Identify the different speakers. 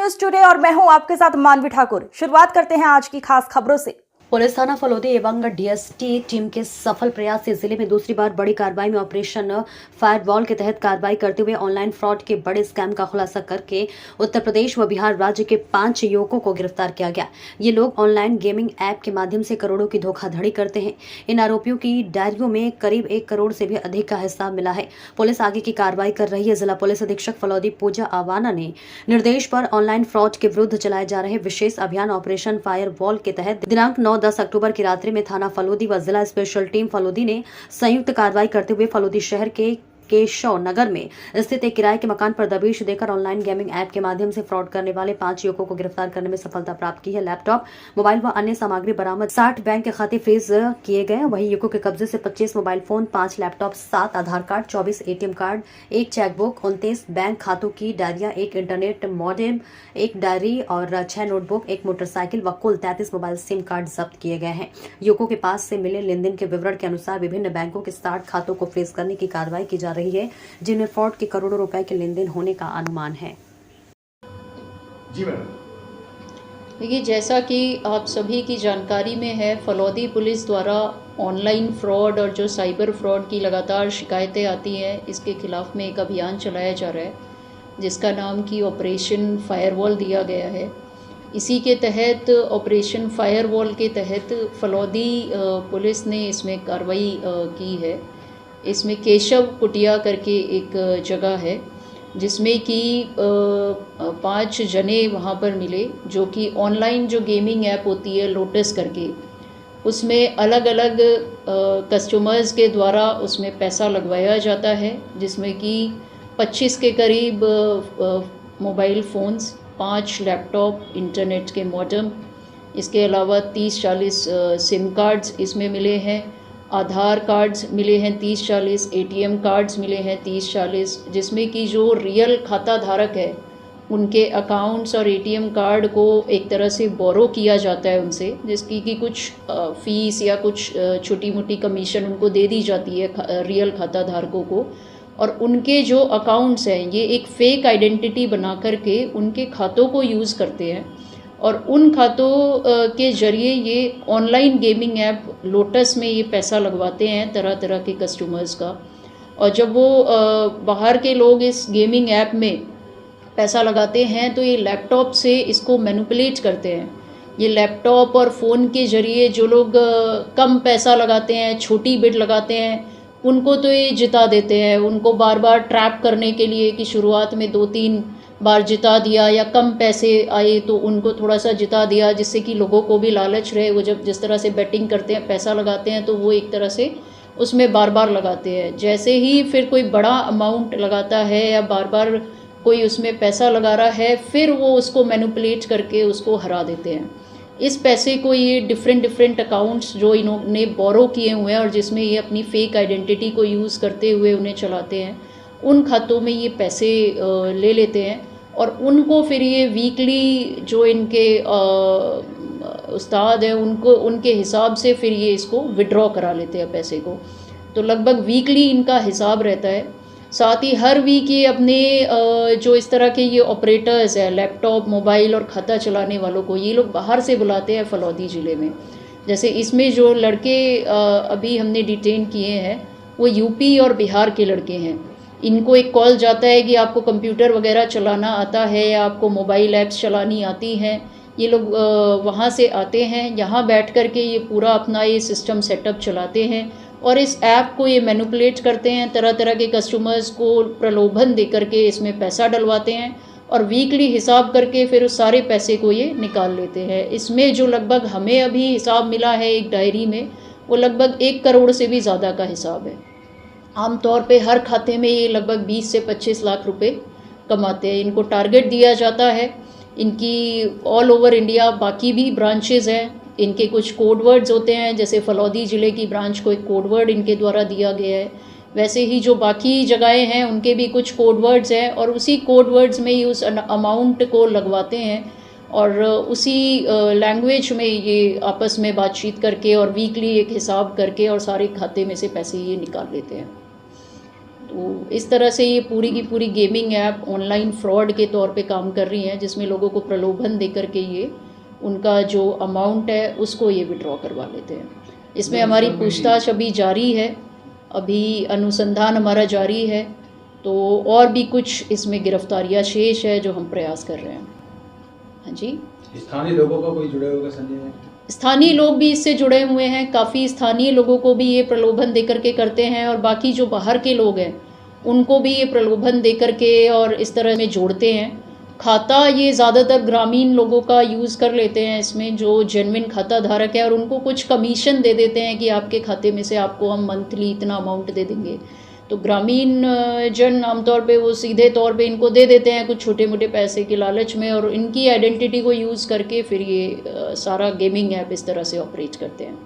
Speaker 1: News today और मैं हूं आपके साथ मानवी ठाकुर। शुरुआत करते हैं आज की खास खबरों से। पुलिस थाना फलोदी एवं डीएसटी टीम के सफल प्रयास से जिले में दूसरी बार बड़ी कार्रवाई में ऑपरेशन फायरवॉल के तहत कार्रवाई करते हुए ऑनलाइन फ्रॉड के बड़े स्कैम का खुलासा करके उत्तर प्रदेश व बिहार राज्य के 5 युवकों को गिरफ्तार किया गया। ये लोग ऑनलाइन गेमिंग ऐप के माध्यम से करोड़ों की धोखाधड़ी करते हैं। इन आरोपियों की डायरियों में करीब 1 करोड़ से भी अधिक का हिसाब मिला है। पुलिस आगे की कार्रवाई कर रही है। जिला पुलिस अधीक्षक फलोदी पूजा आवाना ने निर्देश पर ऑनलाइन फ्रॉड के विरुद्ध चलाए जा रहे विशेष अभियान ऑपरेशन फायरवॉल के तहत दिनांक 9-10 अक्टूबर की रात्रि में थाना फलोदी व जिला स्पेशल टीम फलोदी ने संयुक्त कार्रवाई करते हुए फलोदी शहर के केशव नगर में स्थित एक किराए के मकान पर दबिश देकर ऑनलाइन गेमिंग ऐप के माध्यम से फ्रॉड करने वाले 5 युवकों को गिरफ्तार करने में सफलता प्राप्त की है। लैपटॉप, मोबाइल व अन्य सामग्री बरामद, 60 बैंक के खाते फ्रीज किए गए। वहीं युवकों के कब्जे से 25 mobile phone, 5 laptop, 7 Aadhaar card, 24 ATM card, 1 chequebook, 29 bank खातों की डायरियां, 1 इंटरनेट मॉडेम, 1 डायरी और 6 नोटबुक, 1 मोटरसाइकिल व कुल 33 मोबाइल सिम कार्ड जब्त किए गए हैं। युवकों के पास से मिले लेन देन के विवरण के अनुसार विभिन्न बैंकों के 60 खातों को फ्रीज करने की कार्रवाई की जा रही है, जिनमें फ्रॉड के करोड़ों रुपए के लेन देन होने का अनुमान है।
Speaker 2: जी मैडम।
Speaker 3: देखिए, जैसा कि आप सभी की जानकारी में है, फलोदी पुलिस द्वारा ऑनलाइन फ्रॉड और जो साइबर फ्रॉड की लगातार शिकायतें आती हैं, इसके खिलाफ में एक अभियान चलाया जा रहा है जिसका नाम कि ऑपरेशन फायरवॉल दिया गया है। इसी के तहत ऑपरेशन फायरवॉल के तहत फलोदी पुलिस ने इसमें कार्रवाई की है। इसमें केशव कुटिया करके एक जगह है जिसमें कि 5 जने वहाँ पर मिले, जो कि ऑनलाइन जो गेमिंग ऐप होती है लोटस करके, उसमें अलग अलग कस्टमर्स के द्वारा उसमें पैसा लगवाया जाता है, जिसमें कि 25 के करीब मोबाइल फ़ोन्स, 5 लैपटॉप, इंटरनेट के मॉडेम, इसके अलावा 30-40 सिम कार्ड्स इसमें मिले हैं, आधार कार्ड्स मिले हैं 30-40, एटीएम कार्ड्स मिले हैं 30-40, जिसमें कि जो रियल खाता धारक है उनके अकाउंट्स और एटीएम कार्ड को एक तरह से बोरो किया जाता है उनसे, जिसकी कि कुछ फ़ीस या कुछ छोटी मोटी कमीशन उनको दे दी जाती है रियल खाता धारकों को। और उनके जो अकाउंट्स हैं ये एक फ़ेक आइडेंटिटी बना करके उनके खातों को यूज़ करते हैं और उन खातों के ज़रिए ये ऑनलाइन गेमिंग ऐप लोटस में ये पैसा लगवाते हैं तरह तरह के कस्टमर्स का। और जब वो बाहर के लोग इस गेमिंग ऐप में पैसा लगाते हैं तो ये लैपटॉप से इसको मैनिपुलेट करते हैं। ये लैपटॉप और फ़ोन के ज़रिए जो लोग कम पैसा लगाते हैं, छोटी बिड लगाते हैं, उनको तो ये जिता देते हैं। उनको बार बार ट्रैप करने के लिए कि शुरुआत में 2-3 बार जिता दिया या कम पैसे आए तो उनको थोड़ा सा जिता दिया, जिससे कि लोगों को भी लालच रहे। वो जब जिस तरह से बैटिंग करते हैं, पैसा लगाते हैं, तो वो एक तरह से उसमें बार बार लगाते हैं। जैसे ही फिर कोई बड़ा अमाउंट लगाता है या बार बार कोई उसमें पैसा लगा रहा है, फिर वो उसको मैनिपुलेट करके उसको हरा देते हैं। इस पैसे को ये डिफरेंट अकाउंट्स जो इन्होंने बोरो किए हुए हैं और जिसमें ये अपनी फ़ेक आइडेंटिटी को यूज़ करते हुए उन्हें चलाते हैं, उन खातों में ये पैसे ले लेते हैं और उनको फिर ये वीकली जो इनके उस्ताद हैं उनको उनके हिसाब से फिर ये इसको विड्रॉ करा लेते हैं पैसे को। तो लगभग वीकली इनका हिसाब रहता है। साथ ही हर वीक ये अपने जो इस तरह के ये ऑपरेटर्स हैं, लैपटॉप, मोबाइल और खाता चलाने वालों को ये लोग बाहर से बुलाते हैं फलोदी ज़िले में। जैसे इसमें जो लड़के अभी हमने डिटेन किए हैं वो यूपी और बिहार के लड़के हैं। इनको एक कॉल जाता है कि आपको कंप्यूटर वगैरह चलाना आता है या आपको मोबाइल ऐप्स चलानी आती हैं। ये लोग वहाँ से आते हैं, यहाँ बैठ कर के ये पूरा अपना ये सिस्टम सेटअप चलाते हैं और इस ऐप को ये मैनिपुलेट करते हैं, तरह तरह के कस्टमर्स को प्रलोभन दे करके इसमें पैसा डलवाते हैं और वीकली हिसाब करके फिर उस सारे पैसे को ये निकाल लेते हैं। इसमें जो लगभग हमें अभी हिसाब मिला है एक डायरी में, वो लगभग 1 करोड़ से भी ज़्यादा का हिसाब है। आमतौर पे हर खाते में ये लगभग 20 से 25 लाख रुपए कमाते हैं। इनको टारगेट दिया जाता है। इनकी ऑल ओवर इंडिया बाकी भी ब्रांचेज़ हैं। इनके कुछ कोड वर्ड्स होते हैं, जैसे फलोदी ज़िले की ब्रांच को एक कोड वर्ड इनके द्वारा दिया गया है, वैसे ही जो बाकी जगहें हैं उनके भी कुछ कोड वर्ड्स हैं और उसी कोड वर्ड्स में ही उस अमाउंट को लगवाते हैं और उसी लैंग्वेज में ये आपस में बातचीत करके और वीकली एक हिसाब करके और सारे खाते में से पैसे ये निकाल लेते हैं। तो इस तरह से ये पूरी की पूरी गेमिंग ऐप ऑनलाइन फ्रॉड के तौर पे काम कर रही हैं, जिसमें लोगों को प्रलोभन दे करके ये उनका जो अमाउंट है उसको ये विड्रॉ करवा लेते हैं। इसमें हमारी पूछताछ अभी जारी है, अभी अनुसंधान हमारा जारी है, तो और भी कुछ इसमें गिरफ्तारियां शेष है जो हम प्रयास कर रहे हैं। हाँ जी,
Speaker 4: स्थानीय लोगों का कोई जुड़े होगा संजय?
Speaker 3: स्थानीय लोग भी इससे जुड़े हुए हैं, काफ़ी स्थानीय लोगों को भी ये प्रलोभन दे करके करते हैं, और बाकी जो बाहर के लोग हैं उनको भी ये प्रलोभन दे करके और इस तरह में जोड़ते हैं। खाता ये ज़्यादातर ग्रामीण लोगों का यूज़ कर लेते हैं इसमें, जो जेन्युइन खाता धारक है, और उनको कुछ कमीशन दे देते हैं कि आपके खाते में से आपको हम मंथली इतना अमाउंट दे देंगे। तो ग्रामीण जन आमतौर पे वो सीधे तौर पे इनको दे देते हैं कुछ छोटे मोटे पैसे के लालच में, और इनकी आइडेंटिटी को यूज़ करके फिर ये सारा गेमिंग ऐप इस तरह से ऑपरेट करते हैं।